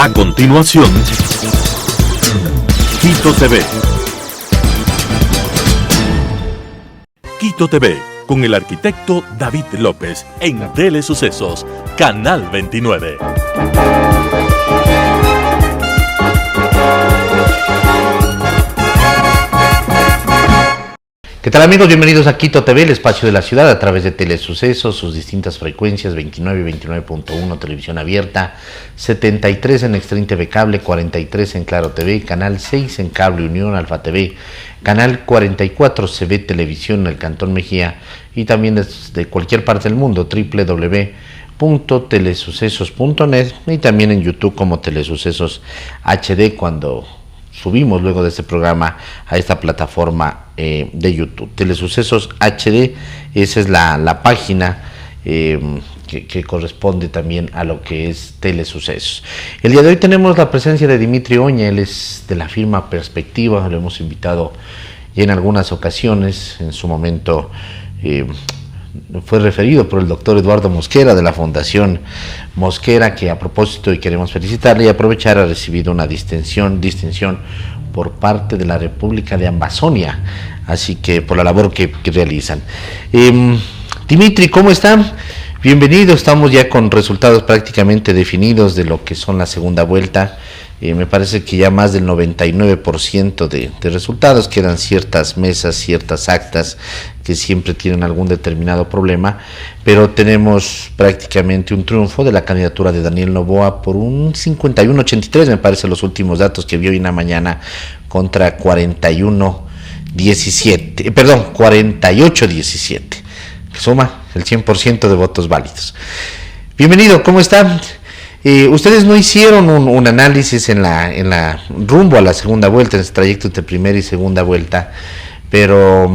A continuación, Quito TV. Quito TV, con el arquitecto David López, en Telesucesos, Canal 29. ¿Qué tal, amigos? Bienvenidos a Quito TV, el espacio de la ciudad a través de Telesucesos, sus distintas frecuencias, 29 y 29.1, televisión abierta, 73 en Extreme TV Cable, 43 en Claro TV, Canal 6 en Cable Unión, Alfa TV, Canal 44 CB Televisión en el Cantón Mejía y también desde cualquier parte del mundo, www.telesucesos.net y también en YouTube como Telesucesos HD cuando subimos luego de este programa a esta plataforma de YouTube. Telesucesos HD, esa es la página que corresponde también a lo que es Telesucesos. El día de hoy tenemos la presencia de Dimitri Oña, él es de la firma Perspectiva, lo hemos invitado ya en algunas ocasiones, en su momento fue referido por el doctor Eduardo Mosquera de la Fundación Mosquera, que a propósito, y queremos felicitarle y aprovechar, ha recibido una distinción por parte de la República de Ambazonia, así que por la labor que realizan. Dimitri, ¿cómo están? Bienvenido, estamos ya con resultados prácticamente definidos de lo que son la segunda vuelta. Me parece que ya más del 99% de resultados, quedan ciertas mesas, ciertas actas que siempre tienen algún determinado problema, pero tenemos prácticamente un triunfo de la candidatura de Daniel Noboa por un 51-83, me parece los últimos datos que vi hoy en la mañana, contra 48-17, que suma el 100% de votos válidos. Bienvenido, ¿cómo está? Ustedes no hicieron un análisis en la rumbo a la segunda vuelta, en ese trayecto entre primera y segunda vuelta, pero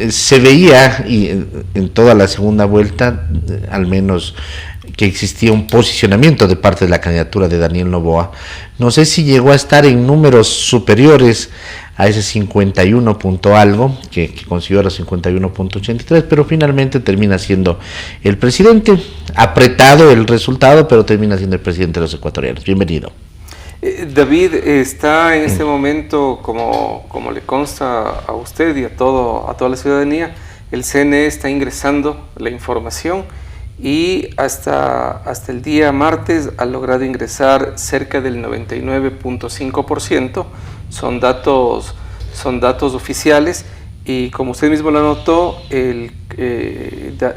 se veía en toda la segunda vuelta, al menos, que existía un posicionamiento de parte de la candidatura de Daniel Noboa. No sé si llegó a estar en números superiores a ese 51 punto algo, que consiguió los 51.83, pero finalmente termina siendo el presidente. Apretado el resultado, pero termina siendo el presidente de los ecuatorianos. Bienvenido. David, está en este momento, como le consta a usted y a toda la ciudadanía, el CNE está ingresando la información y hasta el día martes ha logrado ingresar cerca del 99.5%. Son datos oficiales y, como usted mismo lo anotó,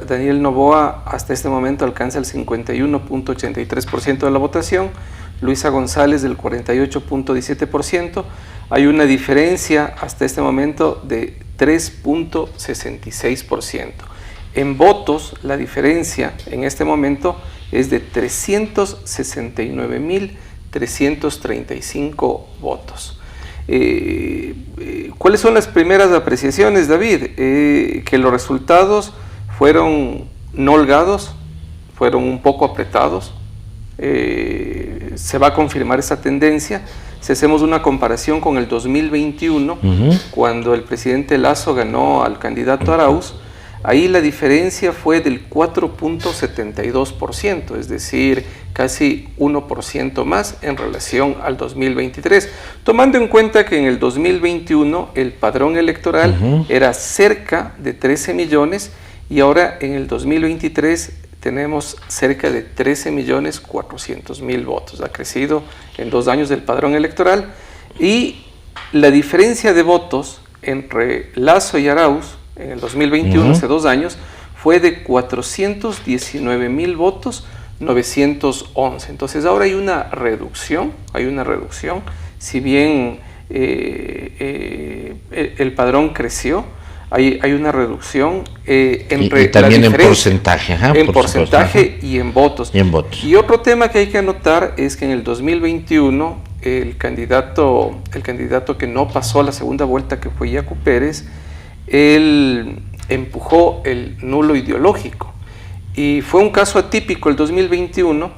Daniel Noboa hasta este momento alcanza el 51.83% de la votación, Luisa González del 48.17%. Hay una diferencia hasta este momento de 3.66%. En votos, la diferencia en este momento es de 369.335 votos. ¿Cuáles son las primeras apreciaciones, David? Que los resultados fueron no holgados, fueron un poco apretados. Se va a confirmar esa tendencia si hacemos una comparación con el 2021, cuando el presidente Lasso ganó al candidato Arauz. Ahí la diferencia fue del 4.72%, es decir, casi 1% más en relación al 2023, tomando en cuenta que en el 2021 el padrón electoral era cerca de 13 millones y ahora en el 2023 tenemos cerca de 13.400.000 votos. Ha crecido en 2 años el padrón electoral y la diferencia de votos entre Lasso y Arauz en el 2021, hace 2 años, fue de 419.000 votos, 911. Entonces ahora hay una reducción, si bien el padrón creció, hay una reducción entre y también la en porcentaje, en porcentaje y en votos. Y otro tema que hay que anotar es que en el 2021 el candidato que no pasó a la segunda vuelta, que fue Yacu Pérez, él empujó el nulo ideológico y fue un caso atípico el 2021,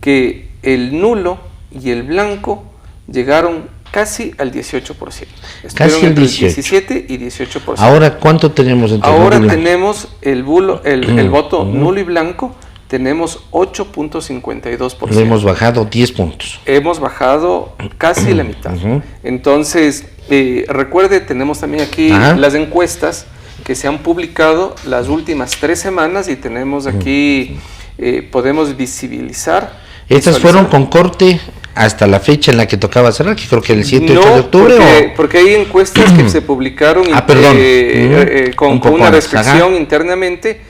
que el nulo y el blanco llegaron casi al 18%. Casi el 17 y 18%. Ahora, ¿cuánto tenemos entre Ahora nulo y tenemos el voto nulo y blanco tenemos 8.52%. Lo hemos bajado 10 puntos. Hemos bajado casi la mitad. Entonces, recuerde, tenemos también aquí las encuestas que se han publicado las últimas 3 semanas y tenemos aquí, podemos visibilizar. Estas fueron con corte hasta la fecha en la que tocaba cerrar, que creo que el 7 8 de octubre. Porque hay encuestas que se publicaron con una restricción internamente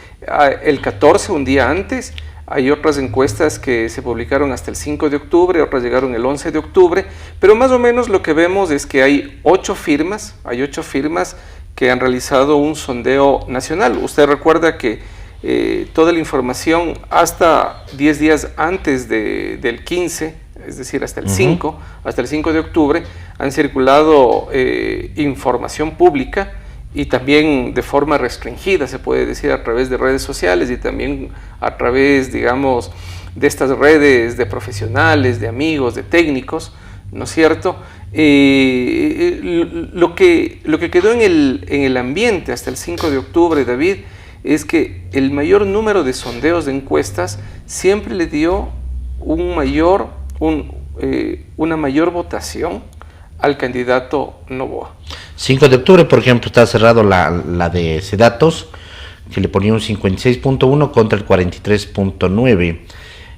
el 14, un día antes. Hay otras encuestas que se publicaron hasta el 5 de octubre, otras llegaron el 11 de octubre, pero más o menos lo que vemos es que hay 8 firmas que han realizado un sondeo nacional. Usted recuerda que toda la información hasta 10 días antes del 15, es decir, hasta el 5 de octubre, han circulado información pública y también de forma restringida, se puede decir, a través de redes sociales y también a través, digamos, de estas redes de profesionales, de amigos, de técnicos, ¿no es cierto? Lo que quedó en el ambiente hasta el 5 de octubre, David, es que el mayor número de sondeos de encuestas siempre le dio una mayor votación al candidato Noboa. 5 de octubre, por ejemplo, está cerrado la de Sedatos, que le ponía un 56.1 contra el 43.9.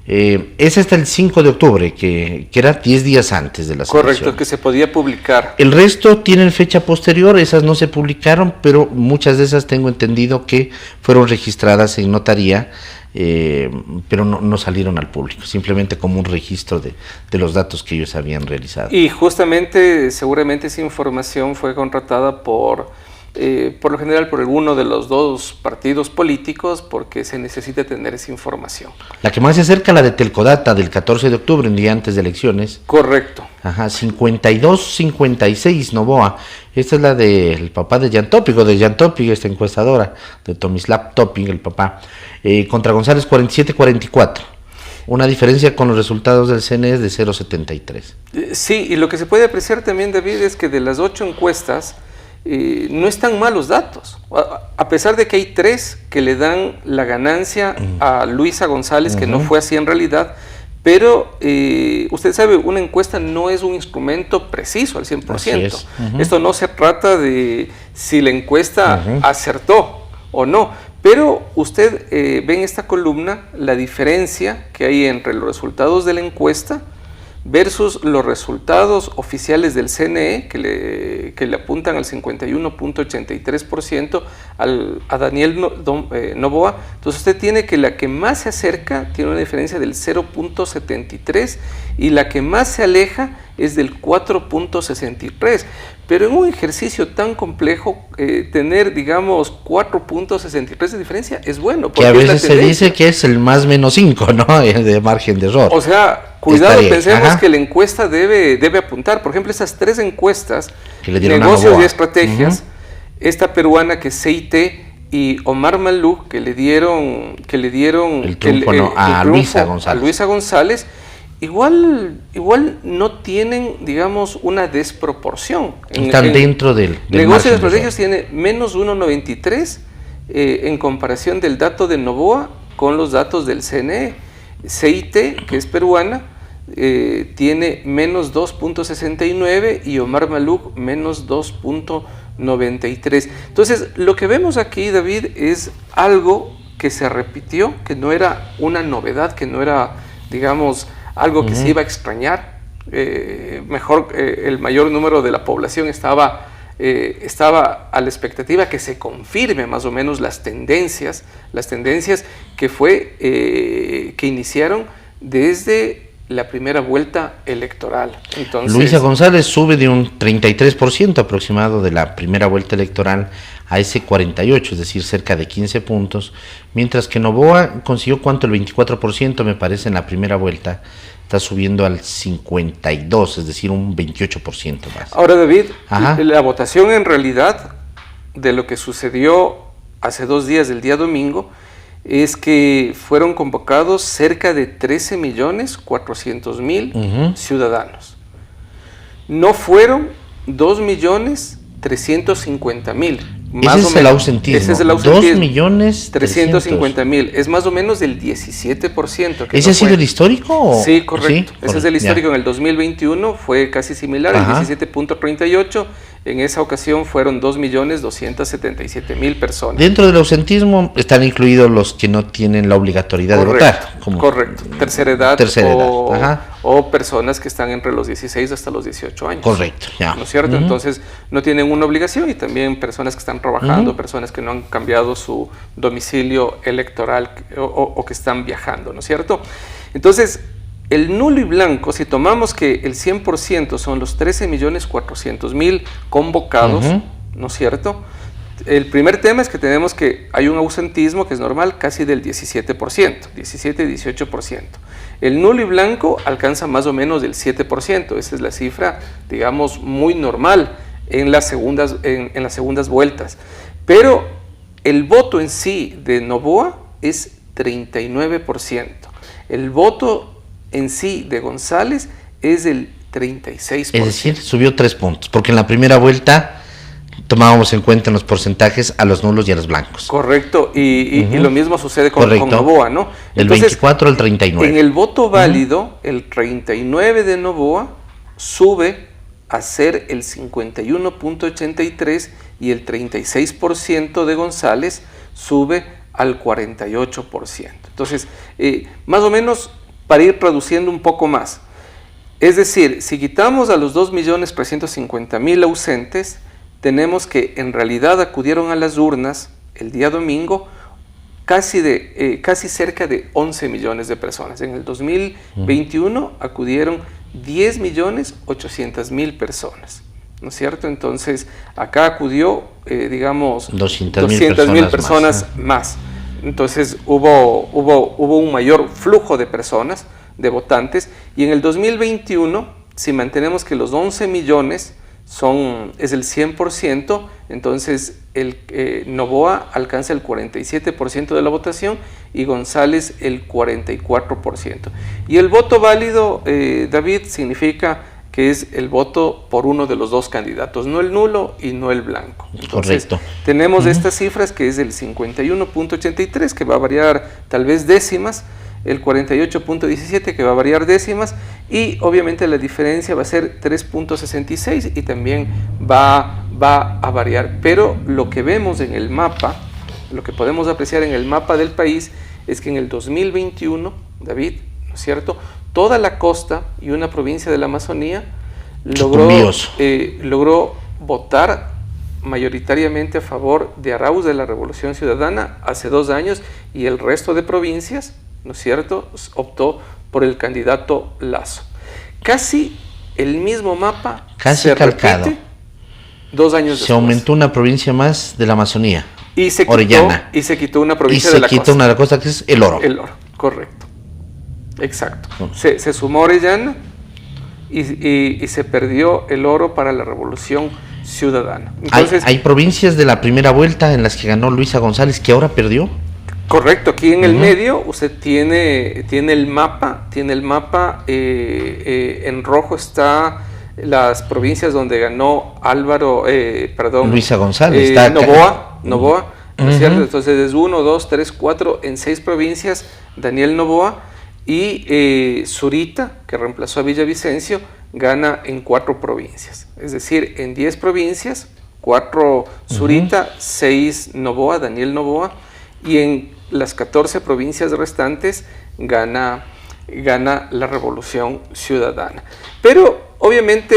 Es hasta el 5 de octubre, que era 10 días antes de la selección. Correcto, que se podía publicar. El resto tienen fecha posterior, esas no se publicaron, pero muchas de esas tengo entendido que fueron registradas en notaría, pero no salieron al público, simplemente como un registro de los datos que ellos habían realizado. Y justamente, seguramente esa información fue contratada por lo general por alguno de los dos partidos políticos, porque se necesita tener esa información. La que más se acerca, la de Telcodata, del 14 de octubre, un día antes de elecciones. Correcto. 52-56 Noboa. Esta es la del papá de Jan Topping, esta encuestadora, de Tomislav Topping, el papá. Contra González 47-44. Una diferencia con los resultados del CNE de 0.73. Sí, y lo que se puede apreciar también, David, es que de las 8 encuestas, no están malos datos, a pesar de que hay 3 que le dan la ganancia a Luisa González, que no fue así en realidad, pero usted sabe, una encuesta no es un instrumento preciso al 100%. Esto no se trata de si la encuesta acertó o no, pero usted ve en esta columna la diferencia que hay entre los resultados de la encuesta versus los resultados oficiales del CNE, que le apuntan al 51.83% a Daniel Noboa. Entonces usted tiene que la que más se acerca tiene una diferencia del 0.73 y la que más se aleja es del 4.63. Pero en un ejercicio tan complejo, tener, digamos, 4.63 de diferencia es bueno. Que a veces se dice que es el más menos 5, ¿no? De margen de error. O sea, cuidado, pensemos que la encuesta debe apuntar. Por ejemplo, esas 3 encuestas, que le dieron negocios y estrategias, esta peruana que es CIT y Omar Maluk, que le dieron el triunfo a Luisa González, igual no tienen, digamos, una desproporción. Están dentro del negocios de estrategias tiene menos 1.93 en comparación del dato de Noboa con los datos del CNE. CIT, que es peruana, tiene menos 2.69 y Omar Maluk menos 2.93. Entonces, lo que vemos aquí, David, es algo que se repitió, que no era una novedad, que no era, digamos, algo que se iba a extrañar. El mayor número de la población estaba a la expectativa que se confirme más o menos las tendencias que iniciaron desde la primera vuelta electoral. Entonces, Luisa González sube de un 33% aproximado de la primera vuelta electoral a ese 48%, es decir, cerca de 15 puntos, mientras que Noboa consiguió el 24%, me parece, en la primera vuelta. Está subiendo al 52%, es decir, un 28% más. Ahora, David, la votación en realidad de lo que sucedió hace 2 días, el día domingo, es que fueron convocados cerca de 13.400.000 ciudadanos. No fueron 2.350.000. Ese es el ausentismo. Ese es el ausentismo. 2.350.000. Es más o menos del 17%. ¿Ese ha sido el histórico? Sí, correcto. ¿Sí? Ese es el histórico. En el 2021 fue casi similar, el 17.38%. En esa ocasión fueron 2.277.000 personas. Dentro del ausentismo están incluidos los que no tienen la obligatoriedad de votar. Correcto. Tercera edad. O personas que están entre los 16 hasta los 18 años. Correcto, ya. ¿No es cierto? Entonces no tienen una obligación, y también personas que están trabajando, personas que no han cambiado su domicilio electoral o que están viajando, ¿no es cierto? Entonces, el nulo y blanco, si tomamos que el 100% son los 13.400.000 convocados, ¿no es cierto? El primer tema es que tenemos que hay un ausentismo que es normal, casi del 17%, 17-18%. El nulo y blanco alcanza más o menos del 7%, esa es la cifra, digamos, muy normal en las segundas vueltas. Pero el voto en sí de Noboa es 39%. El voto en sí de González es del 36%. Es decir, subió 3 puntos, porque en la primera vuelta tomábamos en cuenta en los porcentajes a los nulos y a los blancos. Correcto, y lo mismo sucede con Noboa, ¿no? Del 24 al 39. En el voto válido, el 39 de Noboa sube a ser el 51.83 y el 36% de González sube al 48%. Entonces, más o menos, para ir traduciendo un poco más, es decir, si quitamos a los 2.350.000 ausentes, tenemos que en realidad acudieron a las urnas el día domingo casi cerca de 11 millones de personas. En el 2021 acudieron 10.800.000 personas, ¿no es cierto? Entonces, acá acudió, digamos, 200.000 personas más. Entonces, hubo un mayor flujo de personas, de votantes, y en el 2021, si mantenemos que los 11 millones es el 100%, entonces Noboa alcanza el 47% de la votación y González el 44%. Y el voto válido, David, significa que es el voto por uno de los dos candidatos, no el nulo y no el blanco. Entonces, correcto. Tenemos estas cifras, que es el 51.83, que va a variar tal vez décimas, el 48.17, que va a variar décimas, y obviamente la diferencia va a ser 3.66 y también va a variar. Pero lo que vemos en el mapa, lo que podemos apreciar en el mapa del país, es que en el 2021, David, ¿no es cierto?, toda la costa y una provincia de la Amazonía logró votar mayoritariamente a favor de Arauz, de la Revolución Ciudadana, hace 2 años, y el resto de provincias, ¿no es cierto?, optó por el candidato Lasso. Casi el mismo mapa, casi se calcado. Repite 2 años después. Se aumentó una provincia más de la Amazonía, Orellana. Y se quitó una provincia de la costa. Y se quitó una de la costa, que es el Oro. El Oro, correcto. Exacto. Se sumó Orellana y se perdió el Oro para la Revolución Ciudadana. Entonces, hay provincias de la primera vuelta en las que ganó Luisa González que ahora perdió. Correcto, aquí en el medio usted tiene el mapa, en rojo está las provincias donde ganó Luisa González, Noboa, ¿no es cierto? Entonces es 1, 2, 3, 4, en 6 provincias Daniel Noboa, y Zurita, que reemplazó a Villavicencio, gana en 4 provincias, es decir, en 10 provincias, 4 Zurita, 6 Noboa, Daniel Noboa, y en las 14 provincias restantes gana la Revolución Ciudadana. Pero obviamente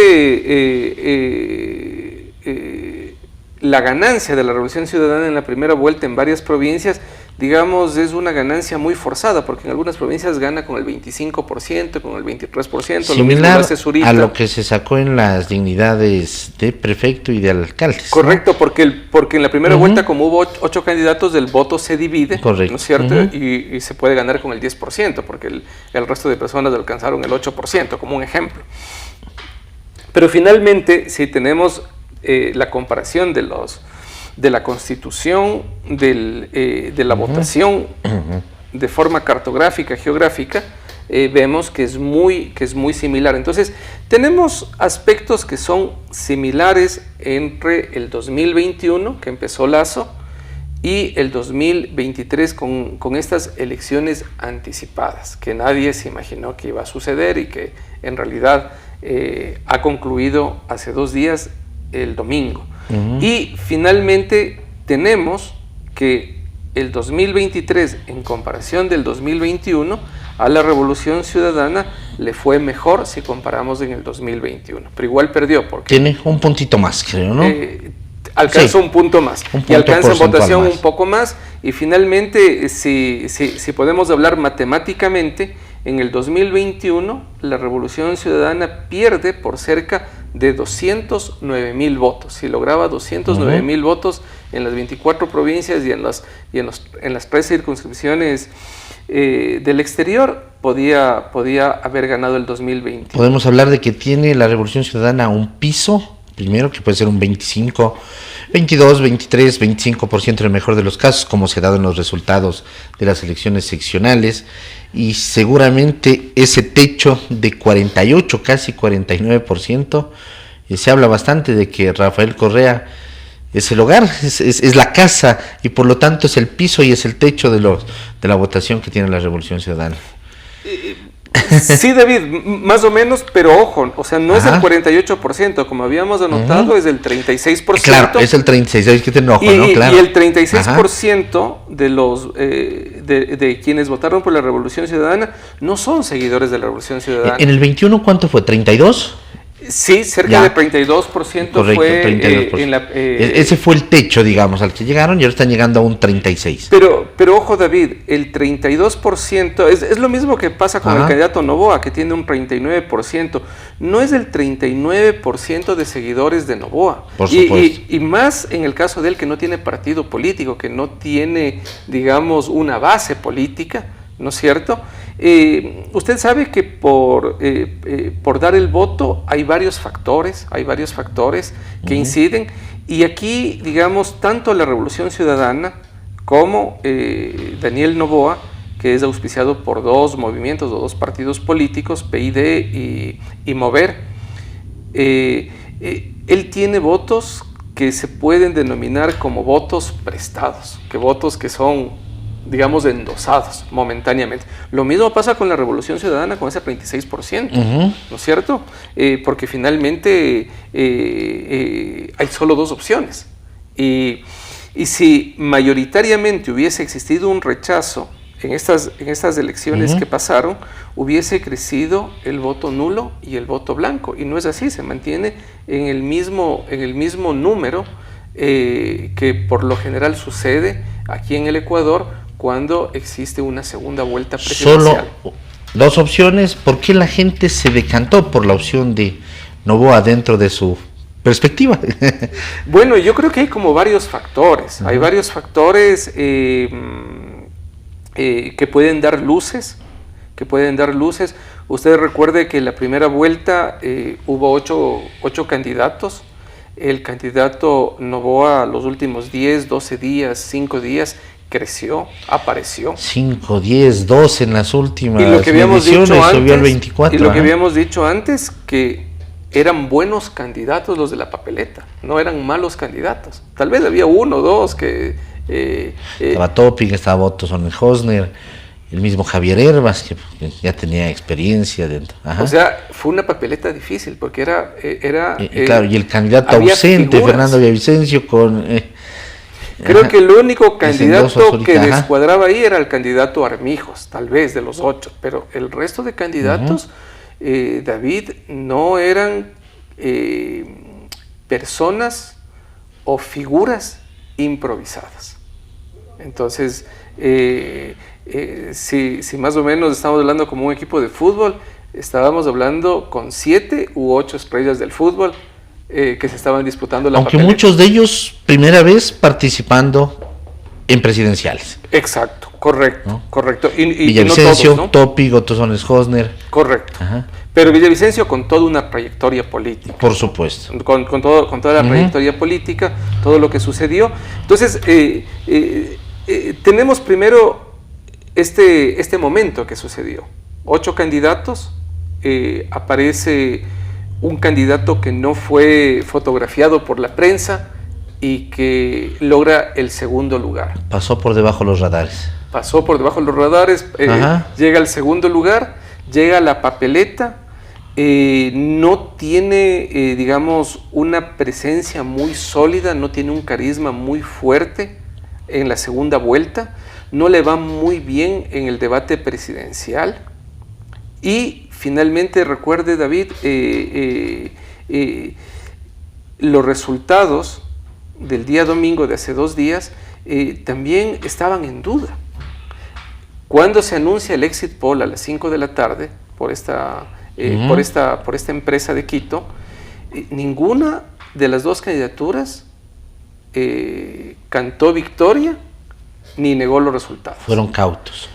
la ganancia de la Revolución Ciudadana en la primera vuelta en varias provincias, digamos, es una ganancia muy forzada, porque en algunas provincias gana con el 25%, con el 23%, similar a lo que se sacó en las dignidades de prefecto y de alcaldes. Correcto, ¿no? porque en la primera vuelta, como hubo 8 candidatos, el voto se divide, correcto, ¿no es cierto? Y se puede ganar con el 10%, porque el resto de personas alcanzaron el 8%, como un ejemplo. Pero finalmente, si tenemos la comparación de la Constitución, de la votación de forma cartográfica, geográfica, vemos que es muy similar. Entonces, tenemos aspectos que son similares entre el 2021, que empezó Lasso, y el 2023 con estas elecciones anticipadas, que nadie se imaginó que iba a suceder y que en realidad ha concluido hace 2 días, el domingo. Y finalmente tenemos que el 2023, en comparación del 2021, a la Revolución Ciudadana le fue mejor si comparamos en el 2021, pero igual perdió porque tiene un puntito más, creo, ¿no? Alcanza un punto más, y alcanza en votación más. un poco más, y finalmente si podemos hablar matemáticamente, en el 2021 la Revolución Ciudadana pierde por cerca de 209,000 votos. Si lograba 209,000 votos en las 24 provincias y en las 3 circunscripciones del exterior, podía haber ganado el 2020. Podemos hablar de que tiene la Revolución Ciudadana un piso, primero, que puede ser un 25, 22, 23, 25% en el mejor de los casos, como se ha dado en los resultados de las elecciones seccionales, y seguramente ese techo de 48, casi 49%, se habla bastante de que Rafael Correa es el hogar, es la casa, y por lo tanto es el piso y es el techo de la votación que tiene la Revolución Ciudadana. Sí, David, más o menos, pero ojo, o sea, no es el 48%, como habíamos anotado, es el 36%. Claro, es el 36%, hay que tener ojo, ¿no? Claro. Y el 36% de los de quienes votaron por la Revolución Ciudadana no son seguidores de la Revolución Ciudadana. ¿En el 21 cuánto fue? ¿32? Sí, cerca de 32%. Correcto, fue 32%. Ese fue el techo, digamos, al que llegaron, y ahora están llegando a un 36%. Pero ojo, David, el 32% es lo mismo que pasa con el candidato Noboa, que tiene un 39%. No es el 39% de seguidores de Noboa. Por supuesto. Y más en el caso de él, que no tiene partido político, que no tiene, digamos, una base política, ¿no es cierto? Usted sabe que por dar el voto hay varios factores que inciden, y aquí, digamos, tanto la Revolución Ciudadana como Daniel Noboa, que es auspiciado por 2 movimientos o 2 partidos políticos, PID y Mover, él tiene votos que se pueden denominar como votos prestados, votos que son, digamos, endosados momentáneamente. Lo mismo pasa con la Revolución Ciudadana, con ese 26%, ¿no es cierto? Porque finalmente hay solo 2 opciones. Y si mayoritariamente hubiese existido un rechazo en estas elecciones que pasaron, hubiese crecido el voto nulo y el voto blanco. Y no es así, se mantiene en el mismo número que por lo general sucede aquí en el Ecuador cuando existe una segunda vuelta presidencial. Solo 2 opciones. ¿Por qué la gente se decantó por la opción de Noboa dentro de su perspectiva? Bueno, yo creo que hay como varios factores. Hay varios factores que pueden dar luces. Usted recuerde que en la primera vuelta hubo 8 candidatos. El candidato Noboa los últimos 10, 12 días, 5 días creció, apareció. 5, 10, 12 en las últimas mediciones, subió al 24. Y lo que habíamos dicho antes, que eran buenos candidatos los de la papeleta, no eran malos candidatos. Tal vez había 1 o 2 que... estaba Topic, estaba Otto Hosner, el mismo Javier Herbas, que ya tenía experiencia dentro. O sea, fue una papeleta difícil, porque era claro, y el candidato ausente, figuras. Fernando Villavicencio, con... Creo que el único candidato que descuadraba ahí era el candidato Armijos, tal vez de los 8, pero el resto de candidatos, David, no eran personas o figuras improvisadas. Entonces, si más o menos estamos hablando como un equipo de fútbol, estábamos hablando con 7 u 8 estrellas del fútbol que se estaban disputando la aunque papeleta. Muchos de ellos primera vez participando en presidenciales. Exacto, correcto, ¿no? Correcto. Y Villavicencio, no todos, ¿no? Topic, Otto Hosner. Correcto. Pero Villavicencio con toda una trayectoria política. Por supuesto. Con toda la trayectoria política, todo lo que sucedió. Entonces, tenemos primero este momento que sucedió. 8 candidatos, aparece un candidato que no fue fotografiado por la prensa y que logra el segundo lugar. Pasó por debajo de los radares. Pasó por debajo de los radares, llega al segundo lugar, llega a la papeleta, no tiene, digamos, una presencia muy sólida, no tiene un carisma muy fuerte en la segunda vuelta, no le va muy bien en el debate presidencial y finalmente, recuerde David, los resultados del día domingo de hace 2 días también estaban en duda. Cuando se anuncia el exit poll a las 5 de la tarde por esta empresa de Quito, ninguna de las 2 candidaturas cantó victoria ni negó los resultados. Fueron cautos.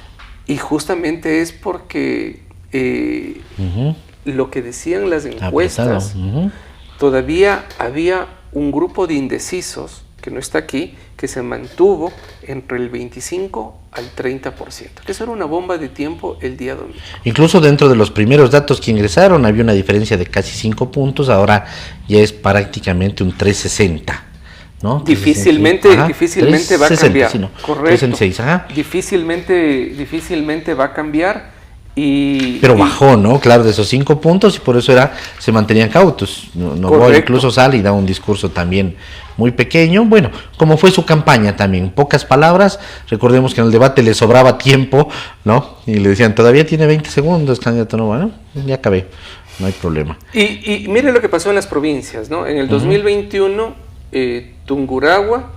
Y justamente es porque lo que decían las encuestas, todavía había un grupo de indecisos, que no está aquí, que se mantuvo entre el 25 al 30%, que eso era una bomba de tiempo el día domingo. Incluso dentro de los primeros datos que ingresaron había una diferencia de casi 5 puntos, ahora ya es prácticamente un 360. ¿No? Difícilmente va a cambiar. Sí, no. Correcto. 3 Difícilmente va a cambiar. Pero bajó, ¿no? Claro, de esos 5 puntos y por eso se mantenían cautos. Noboa incluso sale y da un discurso también muy pequeño. Bueno, como fue su campaña también, pocas palabras. Recordemos que en el debate le sobraba tiempo, ¿no? Y le decían, todavía tiene 20 segundos, candidato Noboa, ¿no? Ya acabé, no hay problema. Y mire lo que pasó en las provincias, ¿no? En el 2021, Tungurahua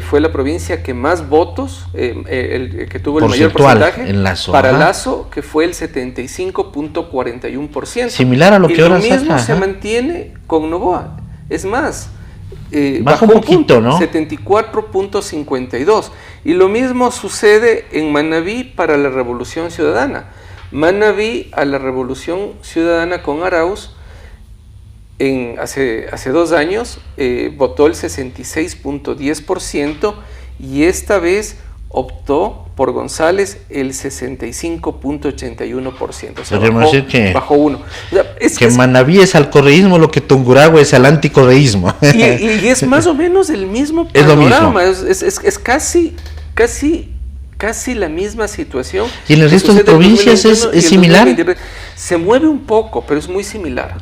fue la provincia que más votos, que tuvo el mayor porcentaje, para Lasso, que fue el 75.41%. Similar a lo que ahora saca. Y lo mismo se mantiene con Noboa. Es más, bajó un poquito, ¿no? 74.52. Y lo mismo sucede en Manabí para la Revolución Ciudadana. Manabí a la Revolución Ciudadana con Arauz, hace 2 años votó el 66.10% y esta vez optó por González el 65.81%. O sea, bajó 1. O sea, Manabí es al correísmo lo que Tungurahua es al anticorreísmo. Y es más o menos el mismo panorama. Es casi la misma situación. Y en el resto de provincias es similar. Se mueve un poco, pero es muy similar.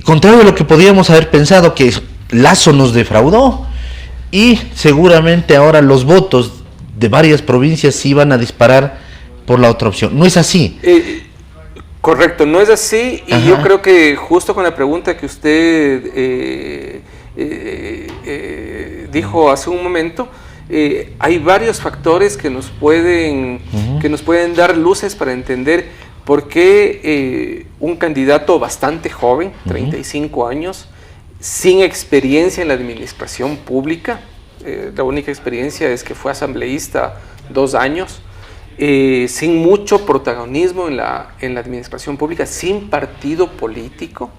Contrario a lo que podíamos haber pensado, que Lasso nos defraudó y seguramente ahora los votos de varias provincias se iban a disparar por la otra opción. ¿No es así? Correcto, no es así. Y yo creo que justo con la pregunta que usted dijo hace un momento, hay varios factores que nos pueden dar luces para entender por qué un candidato bastante joven, 35 años, sin experiencia en la administración pública, la única experiencia es que fue asambleísta 2 años, sin mucho protagonismo en la administración pública, sin partido político,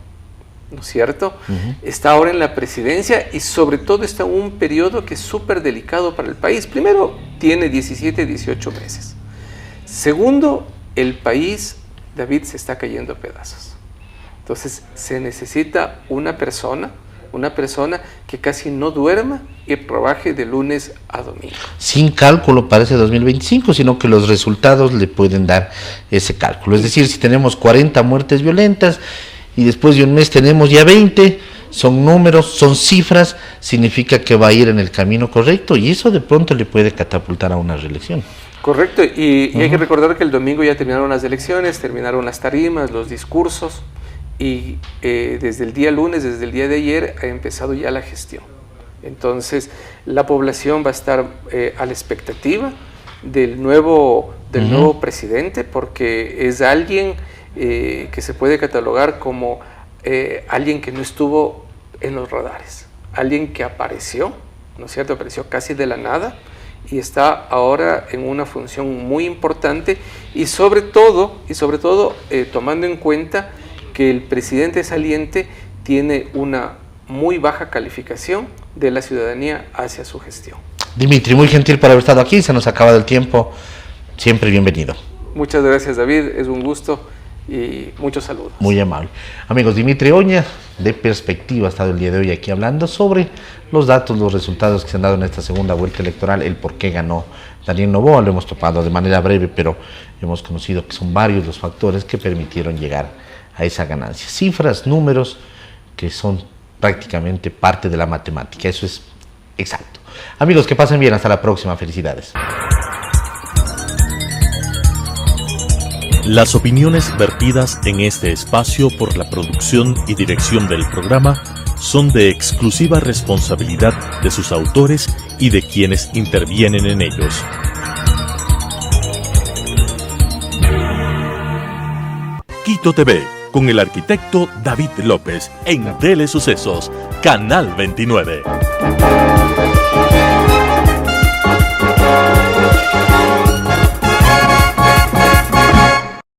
¿no es cierto? Está ahora en la presidencia y sobre todo está en un periodo que es súper delicado para el país. Primero, tiene 17, 18 meses. Segundo, el país, David, se está cayendo a pedazos. Entonces, se necesita una persona que casi no duerma y trabaje de lunes a domingo. Sin cálculo para ese 2025, sino que los resultados le pueden dar ese cálculo. Es decir, si tenemos 40 muertes violentas y después de un mes tenemos ya 20, son números, son cifras, significa que va a ir en el camino correcto y eso de pronto le puede catapultar a una reelección. Correcto, y hay que recordar que el domingo ya terminaron las elecciones, terminaron las tarimas, los discursos, y desde el día lunes, desde el día de ayer, ha empezado ya la gestión. Entonces, la población va a estar a la expectativa del nuevo presidente, porque es alguien que se puede catalogar como alguien que no estuvo en los radares, alguien que apareció, ¿no es cierto?, apareció casi de la nada, y está ahora en una función muy importante y sobre todo tomando en cuenta que el presidente saliente tiene una muy baja calificación de la ciudadanía hacia su gestión. Dimitri, muy gentil por haber estado aquí, se nos acaba el tiempo. Siempre bienvenido. Muchas gracias, David, es un gusto y muchos saludos. Muy amable. Amigos, Dimitri Oña, de Perspectiva, ha estado el día de hoy aquí hablando sobre los datos, los resultados que se han dado en esta segunda vuelta electoral, el por qué ganó Daniel Noboa. Lo hemos topado de manera breve, pero hemos conocido que son varios los factores que permitieron llegar a esa ganancia. Cifras, números que son prácticamente parte de la matemática, eso es exacto. Amigos, que pasen bien, hasta la próxima, felicidades. Las opiniones vertidas en este espacio por la producción y dirección del programa son de exclusiva responsabilidad de sus autores y de quienes intervienen en ellos. Quito TV, con el arquitecto David López, en Telesucesos, Canal 29.